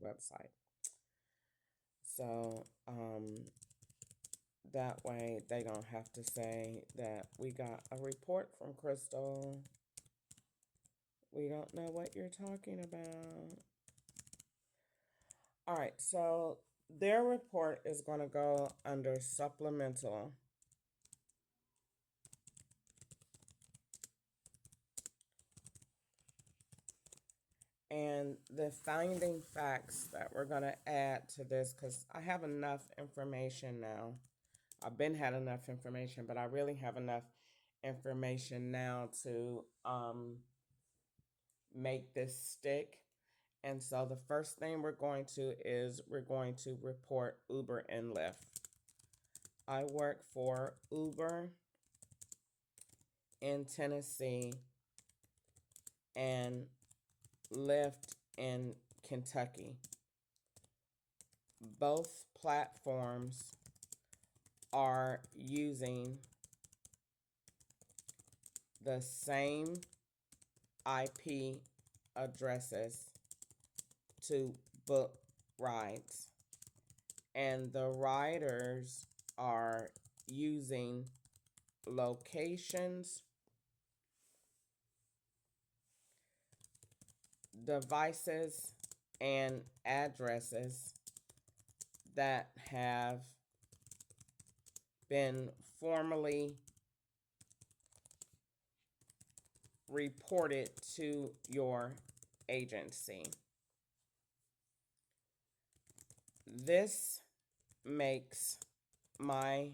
website. So that way they don't have to say that we got a report from Crystal. We don't know what you're talking about. All right, so their report is going to go under supplemental. And the finding facts that we're going to add to this, because I have enough information now. I've been had enough information, but I really have enough information now to make this stick. And so the first thing we're going to report Uber and Lyft. I work for Uber in Tennessee and Lyft in Kentucky. Both platforms are using the same IP addresses to book rides, and the riders are using locations, devices, and addresses that have been formally reported to your agency. This makes my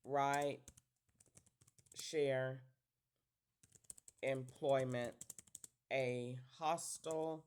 ride share employment a hostile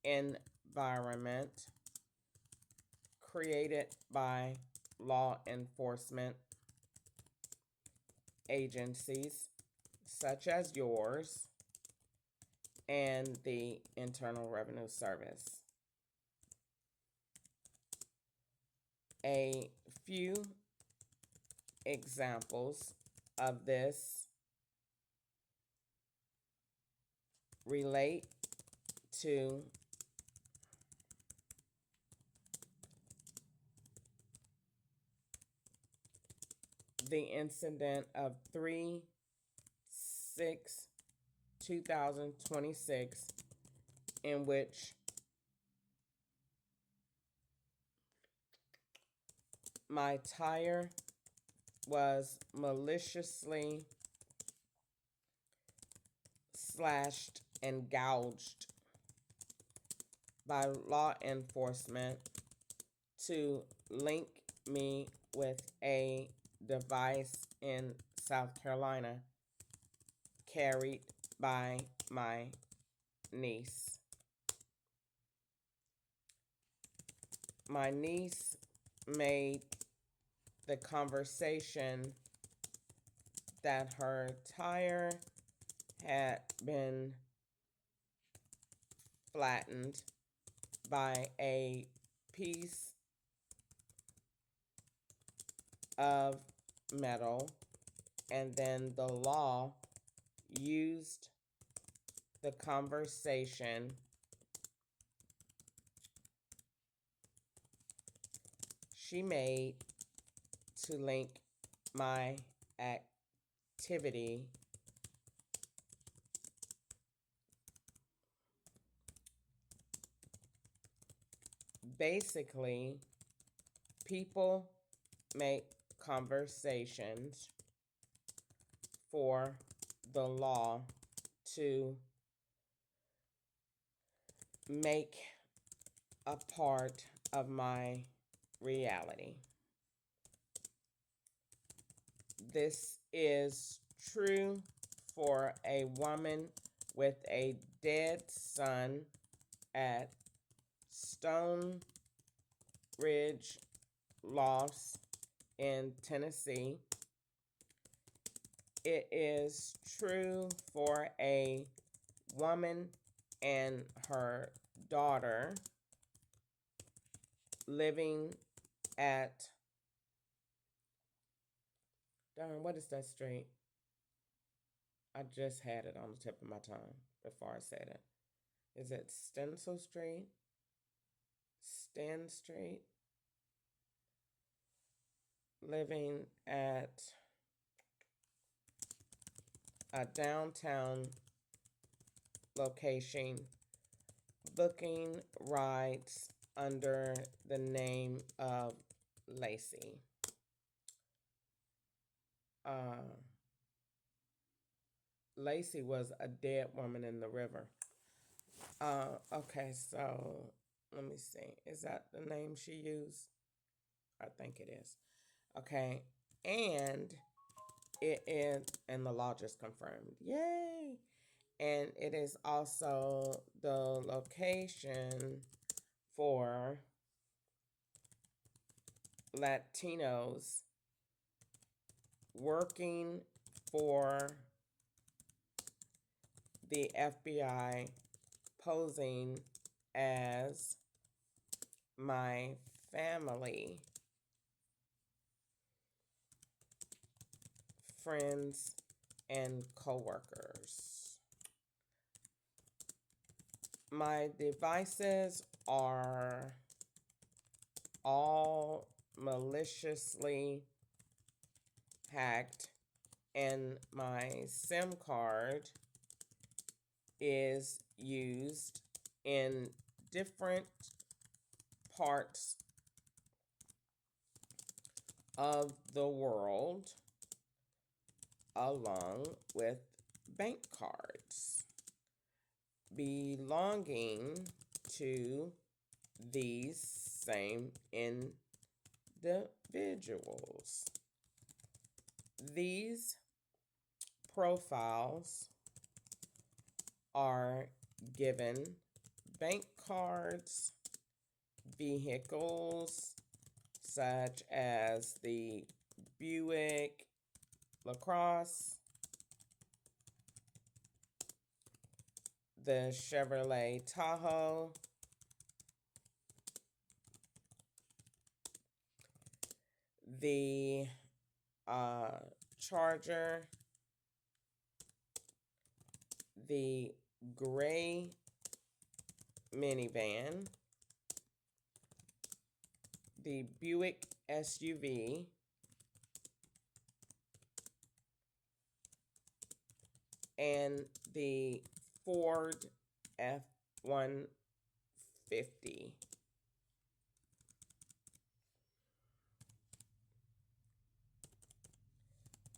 environment created by law enforcement agencies such as yours and the Internal Revenue Service. A few examples of this relate to the incident of 3/6/2026 in which my tire was maliciously slashed and gouged by law enforcement to link me with a device in South Carolina carried by my niece. My niece made the conversation that her tire had been flattened by a piece of metal, and then the law used the conversation she made to link my activity basically. People make conversations for the law to make a part of my reality. This is true for a woman with a dead son at Stone Ridge Lofts in Tennessee. It is true for a woman and her daughter living at, darn, what is that street? I just had it on the tip of my tongue before I said it. Is it Stencil Street? West End Street, living at a downtown location, booking rides under the name of Lacey. Uh, Lacey was a dead woman in the river. Okay, so let me see. Is that the name she used? I think it is. Okay, and it is, and the law just confirmed. Yay! And it is also the location for Latinos working for the FBI, posing as my family, friends, and coworkers. My devices are all maliciously hacked, and my SIM card is used in different parts of the world, along with bank cards belonging to these same individuals. These profiles are given bank cards, vehicles such as the Buick LaCrosse, the Chevrolet Tahoe, the Charger, the gray minivan, the Buick SUV, and the Ford F-150.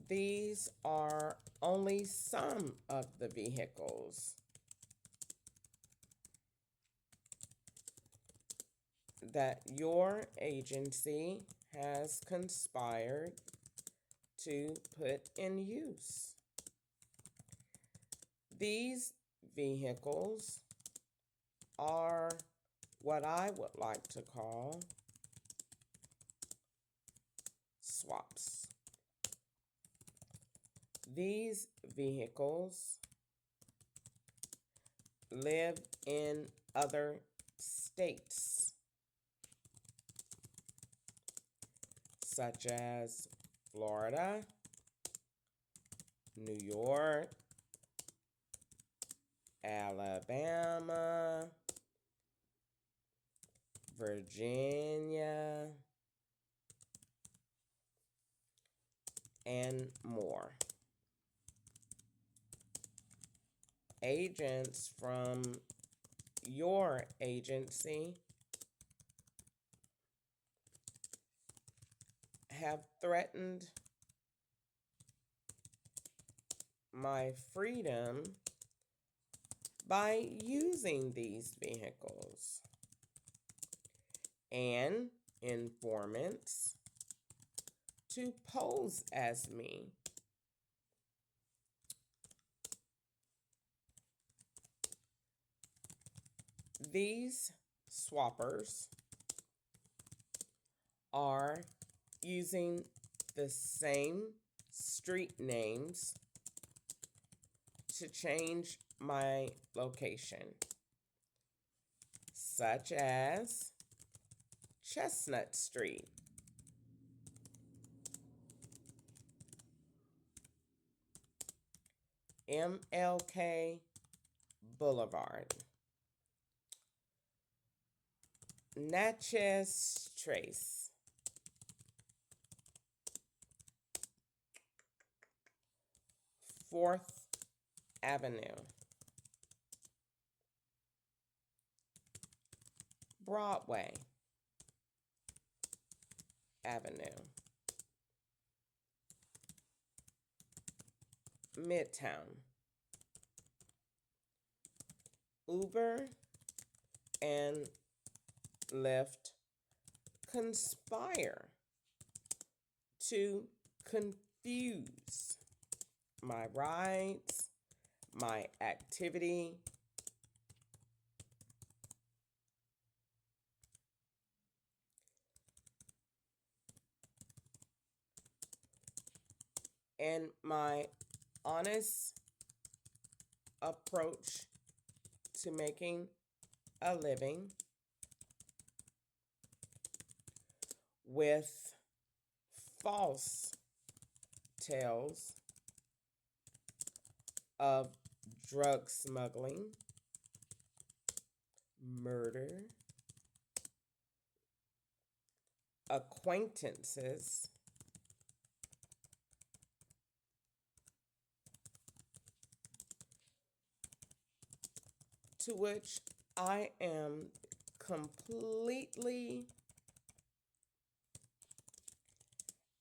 These are only some of the vehicles that your agency has conspired to put in use. These vehicles are what I would like to call swaps. These vehicles live in other states, such as Florida, New York, Alabama, Virginia, and more. Agents from your agency have threatened my freedom by using these vehicles, and informants to pose as me. These swappers are using the same street names to change my location, such as Chestnut Street, MLK Boulevard, Natchez Trace, 4th Avenue, Broadway Avenue, Midtown. Uber and Lyft conspire to confuse my rides, my activity, and my honest approach to making a living with false tales of drug smuggling, murder, acquaintances, to which I am completely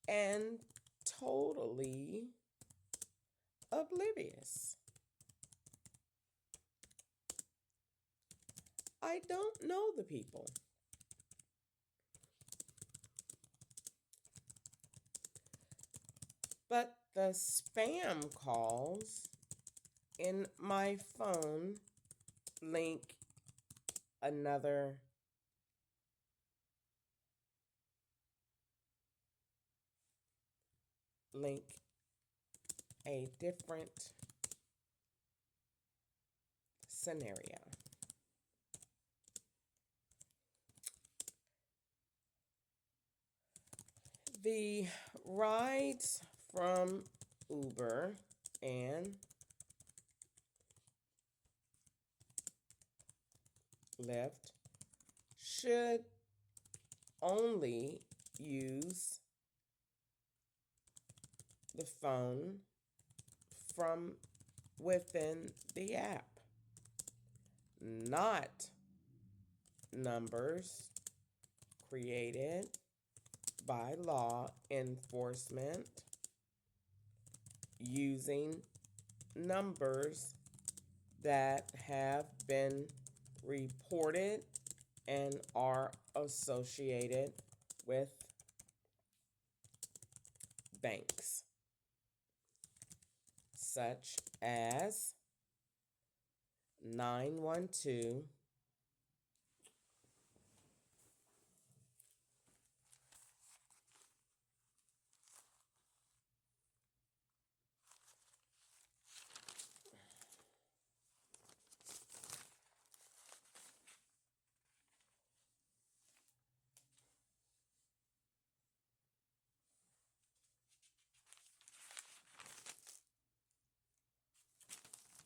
and totally oblivious. I don't know the people. But the spam calls in my phone link another link a different scenario. The rides from Uber and Lyft should only use the phone from within the app, not numbers created by law enforcement using numbers that have been reported and are associated with banks, such as 912,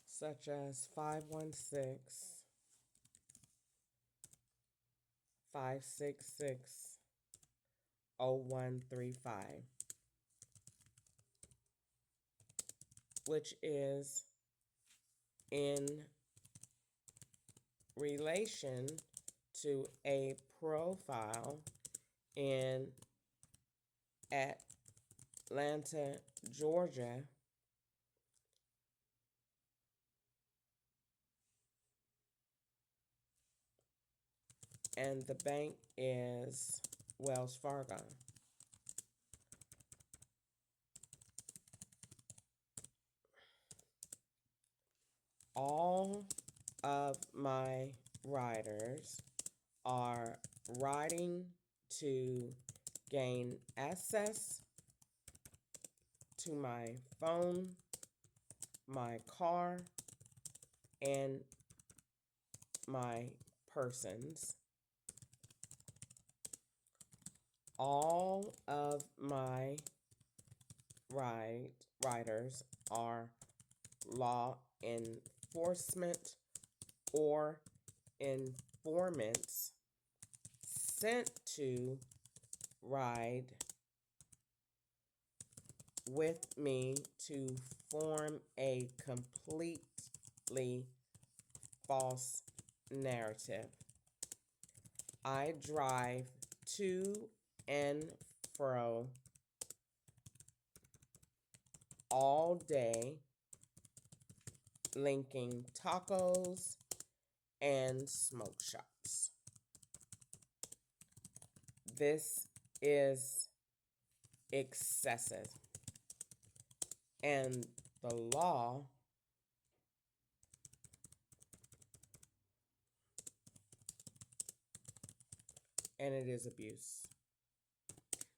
such as 516-566-0135, which is in relation to a profile in Atlanta, Georgia, and the bank is Wells Fargo. All of my riders are riding to gain access to my phone, my car, and my persons. All of my riders are law enforcement or informants consent to ride with me to form a completely false narrative. I drive to and fro all day, linking tacos and smoke shops. This is excessive, and the law and it is abuse.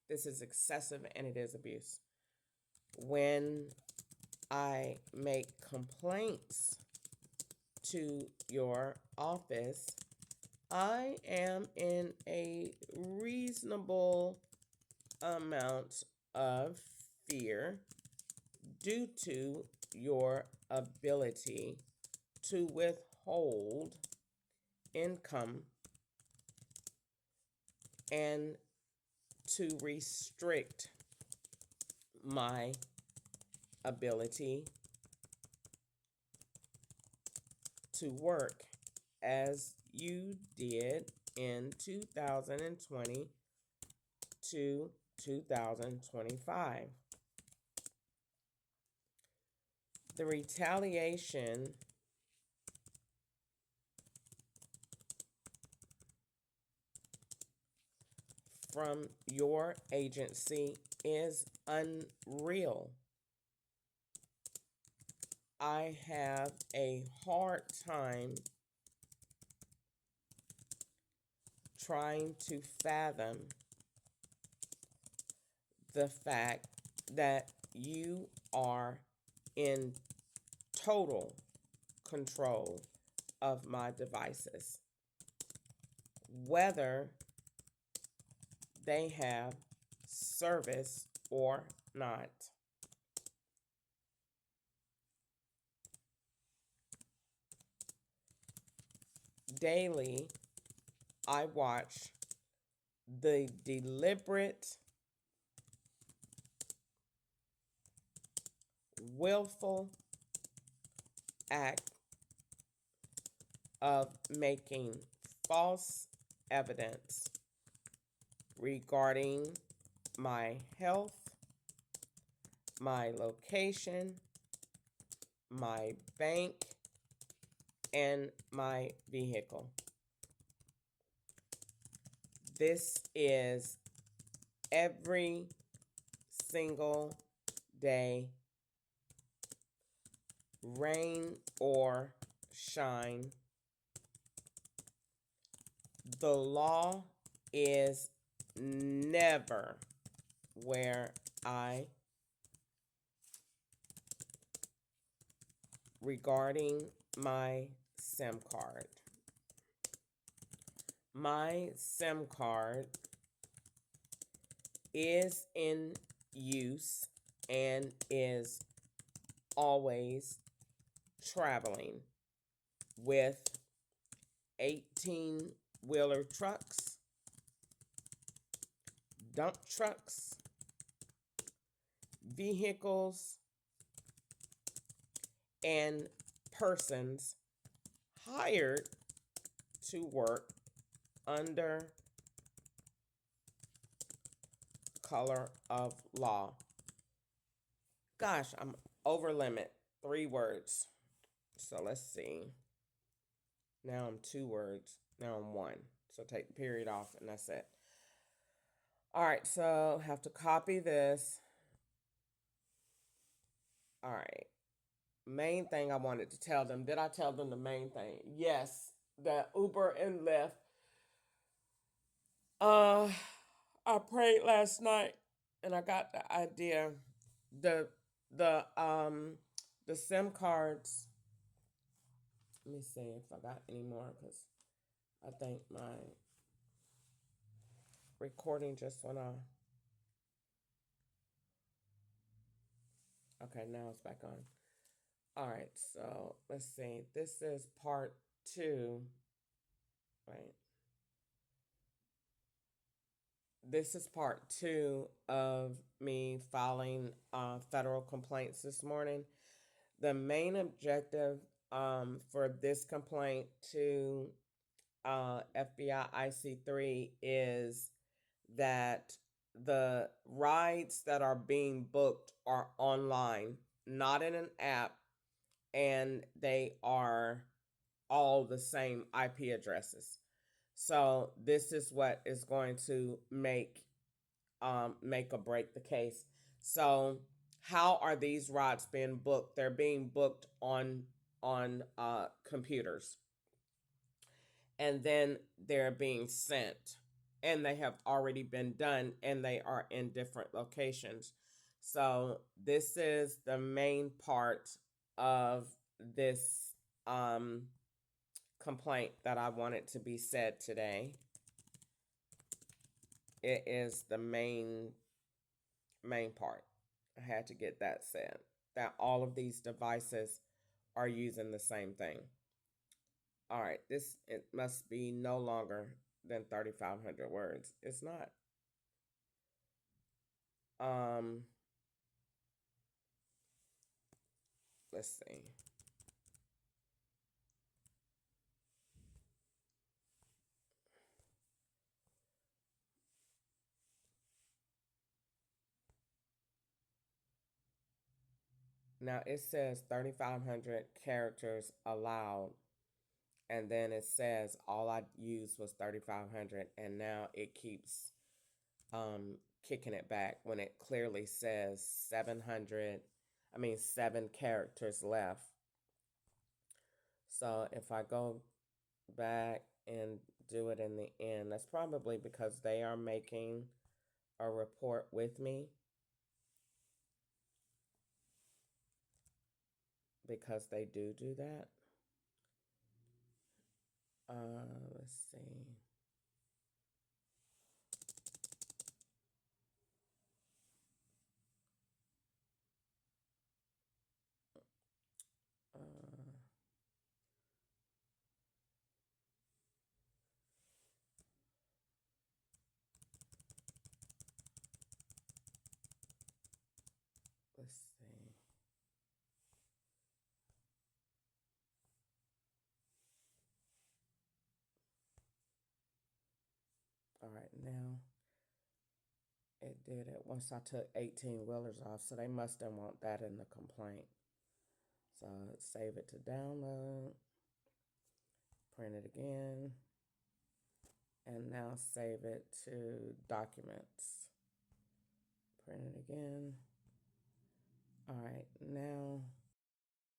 This is excessive and it is abuse. When I make complaints to your office, I am in a reasonable amount of fear due to your ability to withhold income and to restrict my ability to work as you did in 2020 to 2025. The retaliation from your agency is unreal. I have a hard time trying to fathom the fact that you are in total control of my devices, whether they have service or not. Daily, I watch the deliberate, willful act of making false evidence regarding my health, my location, my bank, and my vehicle. This is every single day, rain or shine. The law is never where I regarding my SIM card. My SIM card is in use and is always traveling with 18-wheeler trucks, dump trucks, vehicles, and persons hired to work under color of law. Gosh, I'm over limit. 3 words. So let's see. Now I'm 2 words. Now I'm 1. So take the period off and that's it. All right, so have to copy this. All right. Main thing I wanted to tell them. Did I tell them the main thing? Yes, the Uber and Lyft. I prayed last night and I got the idea. The the um the SIM cards. Let me see if I got any more because I think my recording just went off. Okay, now it's back on. All right, so let's see. This is part 2. Right. this is part two of me filing federal complaints this morning. The main objective for this complaint to FBI IC3 is that the rides that are being booked are online, not in an app, and they are all the same IP addresses. So this is what is going to make or break the case. So how are these rides being booked? They're being booked on computers, and then they're being sent, and they have already been done, and they are in different locations. So this is the main part of this complaint that I wanted to be said today. It is the main part. I had to get that said, that all of these devices are using the same thing. All right, this, it must be no longer than 3,500 words. It's not. Um, let's see. Now it says 3,500 characters allowed, and then it says all I used was 3,500, and now it keeps kicking it back when it clearly says 7 characters left. So if I go back and do it in the end, that's probably because they are making a report with me, because they do that. Let's see. Uh, let's see. All right, now it did it once I took 18 wheelers off, so they must have want that in the complaint. So save it to download, print it again, and now save it to documents. Print it again. All right, now